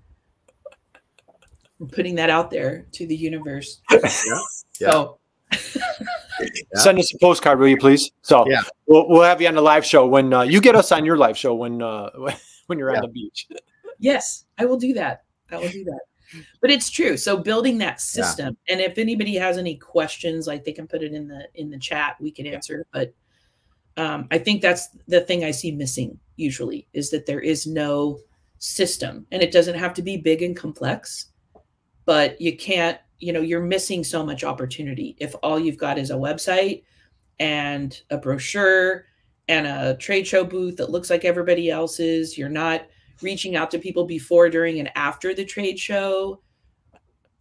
I'm putting that out there to the universe. So send us a postcard, will you please? So we'll have you on the live show when you get us on your live show when you're on the beach. Yes, I will do that. But it's true. So building that system, and if anybody has any questions, like they can put it in the chat, we can answer. But I think that's the thing I see missing usually is that there is no system, and it doesn't have to be big and complex, but you can't, you're missing so much opportunity if all you've got is a website and a brochure and a trade show booth that looks like everybody else's. You're not reaching out to people before, during, and after the trade show.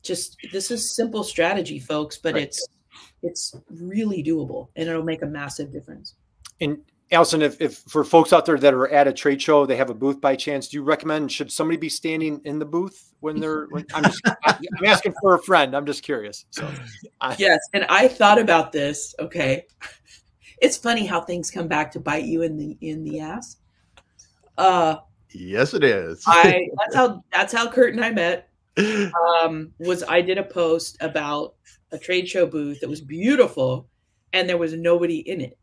This is simple strategy, folks, but it's really doable and it'll make a massive difference. And Allison, if for folks out there that are at a trade show, they have a booth by chance, do you recommend, should somebody be standing in the booth I'm asking for a friend. I'm just curious. So yes. And I thought about this. Okay. It's funny how things come back to bite you in the ass. Yes, it is. That's how Kurt and I met. I did a post about a trade show booth that was beautiful and there was nobody in it.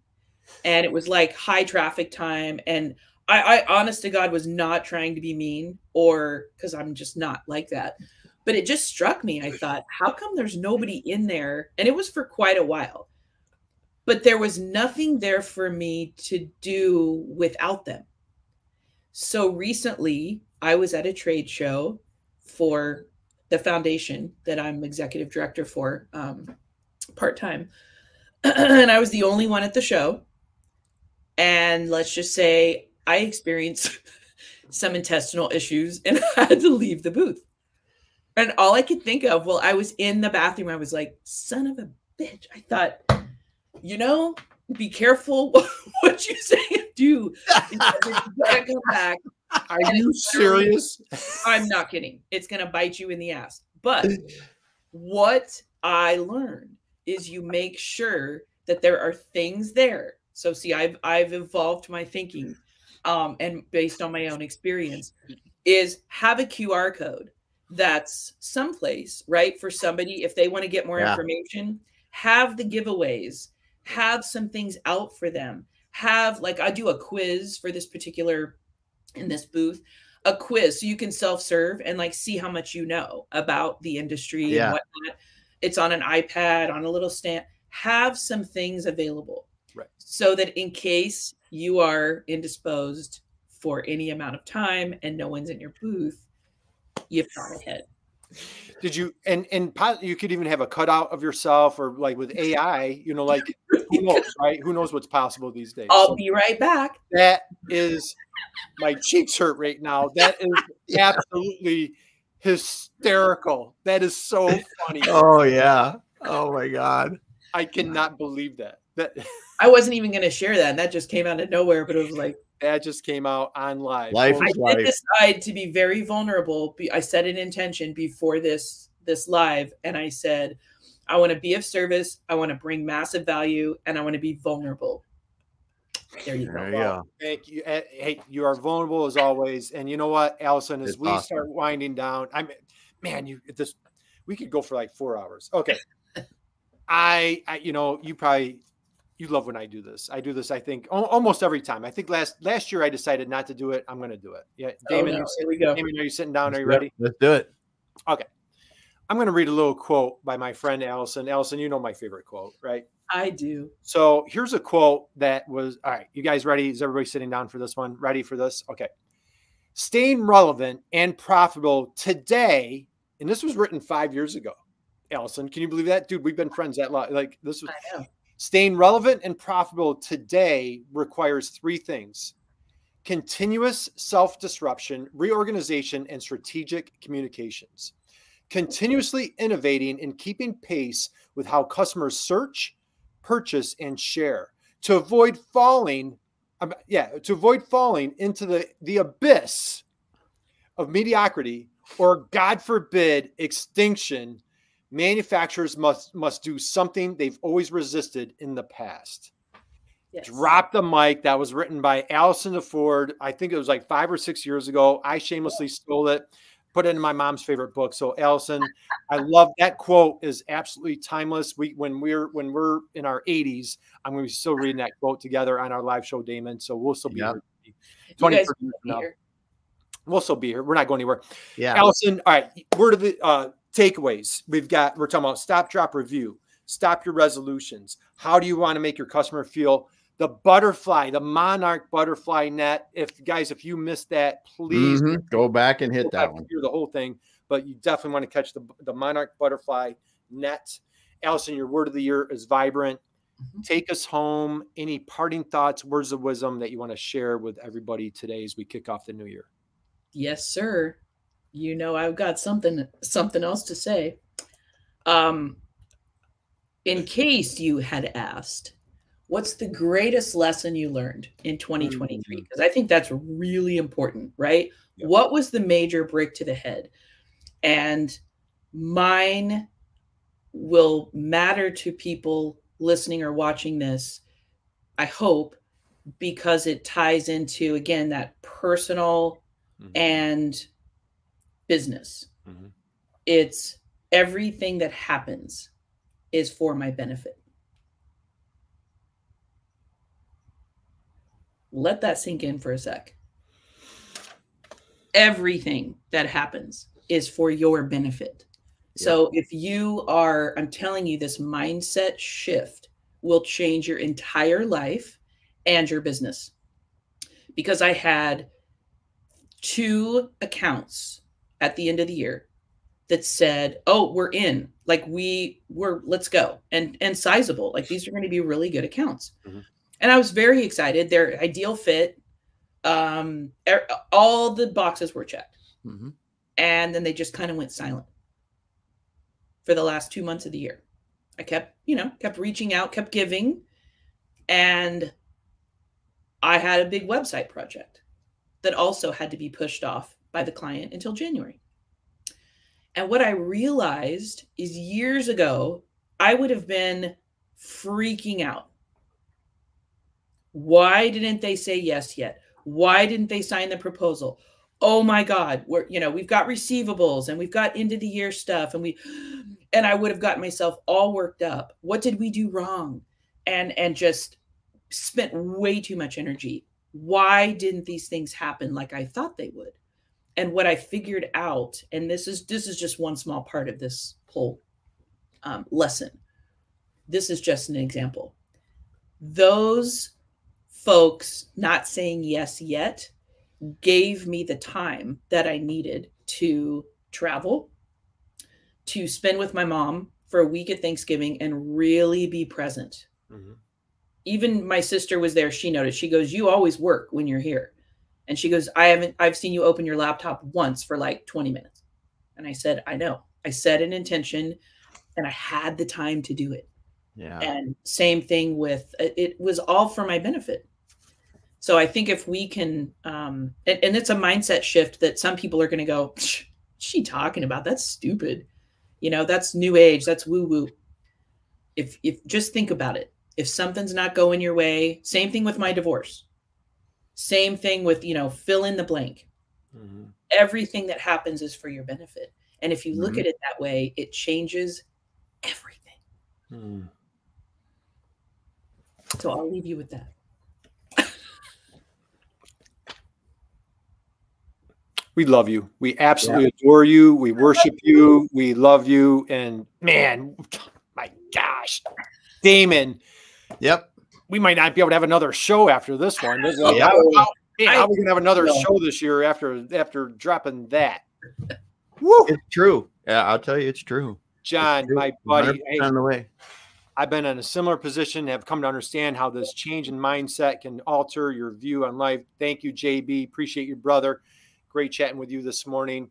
And it was like high traffic time. And I honest to God was not trying to be mean or because I'm just not like that. But it just struck me. I thought, how come there's nobody in there? And it was for quite a while. But there was nothing there for me to do without them. So recently, I was at a trade show for the foundation that I'm executive director for, part-time. And I was the only one at the show. And let's just say I experienced some intestinal issues and I had to leave the booth. And all I could think of, well, I was in the bathroom. I was like, son of a bitch. I thought, you know, be careful what you say and do. You gotta come back. Are you serious? I'm not kidding. It's going to bite you in the ass. But what I learned is you make sure that there are things there. So see, I've evolved my thinking, and based on my own experience, is have a QR code that's someplace, right? For somebody, if they want to get more information, have the giveaways, have some things out for them. Have, like, I do a quiz for this particular, in this booth, a quiz so you can self-serve and like see how much you know about the industry and whatnot. It's on an iPad, on a little stand. Have some things available, right? So that in case you are indisposed for any amount of time and no one's in your booth, you've gone ahead. Did you, and you could even have a cutout of yourself, or like with AI, you know, like who knows, right? Who knows what's possible these days? I'll be right back. That is, my cheeks hurt right now. That is absolutely hysterical. That is so funny. Oh yeah. Oh my God. I cannot believe that. I wasn't even going to share that. And that just came out of nowhere, but it was like, that just came out on live. I did decide to be very vulnerable. I set an intention before this live, and I said, I want to be of service. I want to bring massive value, and I want to be vulnerable. There you go. Well, thank you. Hey, you are vulnerable as always. And you know what, Allison, as we start winding down, man, we could go for like 4 hours. Okay. I you know, you love when I do this. I do this, I think, almost every time. I think last year I decided not to do it. I'm going to do it. Yeah. Damon, here we go. Damon, are you sitting down? Are you ready? Let's do it. Okay. I'm going to read a little quote by my friend, Allison. Allison, you know my favorite quote, right? I do. So here's a quote that was, all right, you guys ready? Is everybody sitting down for this one? Ready for this? Okay. Staying relevant and profitable today. And this was written 5 years ago. Allison, can you believe that? Dude, we've been friends that long. Like, this was, I know. Staying relevant and profitable today requires 3 things: continuous self-disruption, reorganization, and strategic communications. Continuously innovating and keeping pace with how customers search, purchase, and share to avoid falling into the abyss of mediocrity, or God forbid, extinction. Manufacturers must do something they've always resisted in the past. Yes. Drop the mic. That was written by Allison DeFord. I think it was like 5 or 6 years ago. I shamelessly stole it, put it in my mom's favorite book. So Allison, I love that quote. Is absolutely timeless. When we're in our 80s, I'm going to be still reading that quote together on our live show, Damon. So we'll still be here. 20 years from now. We'll still be here. We're not going anywhere. Yeah. Allison, all right. Word of the takeaways. We're talking about stop, drop, review, stop your resolutions. How do you want to make your customer feel? The butterfly, the monarch butterfly net. If you missed that, please go back and hit that one. Hear the whole thing, but you definitely want to catch the monarch butterfly net. Allison, your word of the year is vibrant. Take us home. Any parting thoughts, words of wisdom that you want to share with everybody today as we kick off the new year? Yes, sir. You know, I've got something else to say. In case you had asked, what's the greatest lesson you learned in 2023? Because I think that's really important, right? Yep. What was the major brick to the head? And mine will matter to people listening or watching this, I hope, because it ties into, again, that personal and business. It's everything that happens is for my benefit. Let that sink in for a sec. Everything that happens is for your benefit. Yeah. So if you are, I'm telling you, this mindset shift will change your entire life and your business. Because I had 2 accounts at the end of the year that said, oh, we're in, like let's go, and sizable, like these are going to be really good accounts. Mm-hmm. And I was very excited. They're ideal fit. All the boxes were checked. Mm-hmm. And then they just kind of went silent for the last 2 months of the year. I kept reaching out, kept giving. And I had a big website project that also had to be pushed off by the client until January. And what I realized is years ago, I would have been freaking out. Why didn't they say yes yet? Why didn't they sign the proposal? Oh my God, we've got receivables and we've got end of the year stuff, and I would have gotten myself all worked up. What did we do wrong? And just spent way too much energy. Why didn't these things happen like I thought they would? And what I figured out, and this is just one small part of this whole lesson. This is just an example. Those folks not saying yes yet gave me the time that I needed to travel, to spend with my mom for a week at Thanksgiving and really be present. Mm-hmm. Even my sister was there. She noticed. She goes, you always work when you're here. And she goes, I've seen you open your laptop once for like 20 minutes. And I said, I know. I set an intention and I had the time to do it. Yeah. And same thing with, it was all for my benefit. So I think if we can, and it's a mindset shift that some people are going to go, what's she talking about? That's stupid. That's new age. That's woo woo. If just think about it. If something's not going your way, same thing with my divorce. Same thing with, fill in the blank. Mm-hmm. Everything that happens is for your benefit. And if you look at it that way, it changes everything. Mm. So I'll leave you with that. We love you. We absolutely adore you. We worship you. We love you. And man, my gosh, Damon. Yep. We might not be able to have another show after this one. How are we going to have another show this year after dropping that? Woo. It's true. Yeah, I'll tell you, it's true. John, my buddy, on the way. I've been in a similar position, have come to understand how this change in mindset can alter your view on life. Thank you, JB. Appreciate you, brother. Great chatting with you this morning.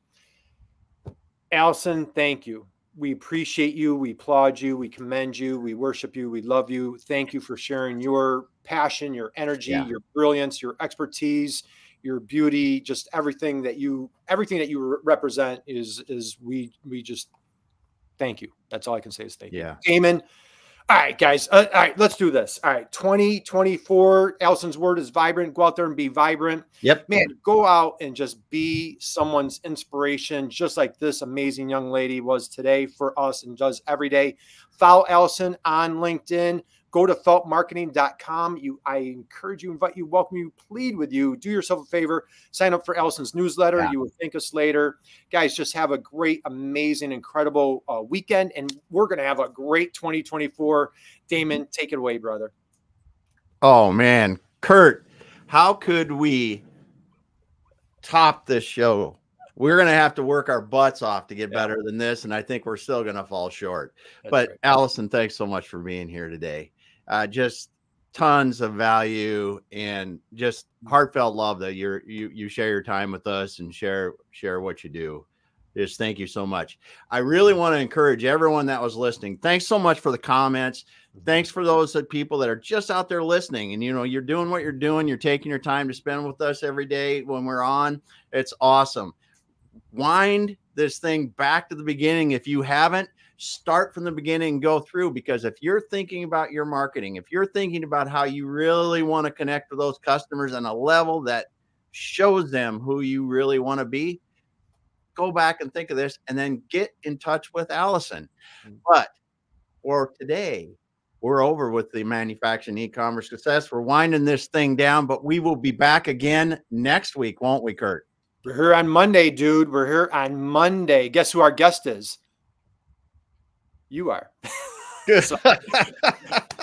Allison, thank you. We appreciate you. We applaud you. We commend you. We worship you. We love you. Thank you for sharing your passion, your energy, your brilliance, your expertise, your beauty, just everything that you represent is we just thank you. That's all I can say is thank you. Damon. All right, guys. All right, let's do this. All right, 2024. Allison's word is vibrant. Go out there and be vibrant. Yep. Man, go out and just be someone's inspiration, just like this amazing young lady was today for us and does every day. Follow Allison on LinkedIn. Go to feltmarketing.com. I encourage you, invite you, welcome you, plead with you. Do yourself a favor. Sign up for Allison's newsletter. Yeah. You will thank us later. Guys, just have a great, amazing, incredible weekend. And we're going to have a great 2024. Damon, take it away, brother. Oh, man. Kurt, how could we top this show? We're going to have to work our butts off to get better than this. And I think we're still going to fall short. But right. Allison, thanks so much for being here today. Just tons of value and just heartfelt love that you share your time with us and share what you do. Just thank you so much. I really want to encourage everyone that was listening. Thanks so much for the comments. Thanks for those people that are just out there listening. And, you're doing what you're doing. You're taking your time to spend with us every day when we're on. It's awesome. Wind this thing back to the beginning. If you haven't, start from the beginning and go through, because if you're thinking about your marketing, if you're thinking about how you really want to connect with those customers on a level that shows them who you really want to be, go back and think of this and then get in touch with Allison. But for today, we're over with the manufacturing e-commerce success. We're winding this thing down, but we will be back again next week, won't we, Kurt? We're here on Monday, dude. We're here on Monday. Guess who our guest is? You are. So, all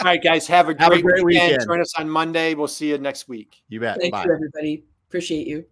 right, guys. Have a great weekend. Join us on Monday. We'll see you next week. You bet. Thank you, everybody. Appreciate you.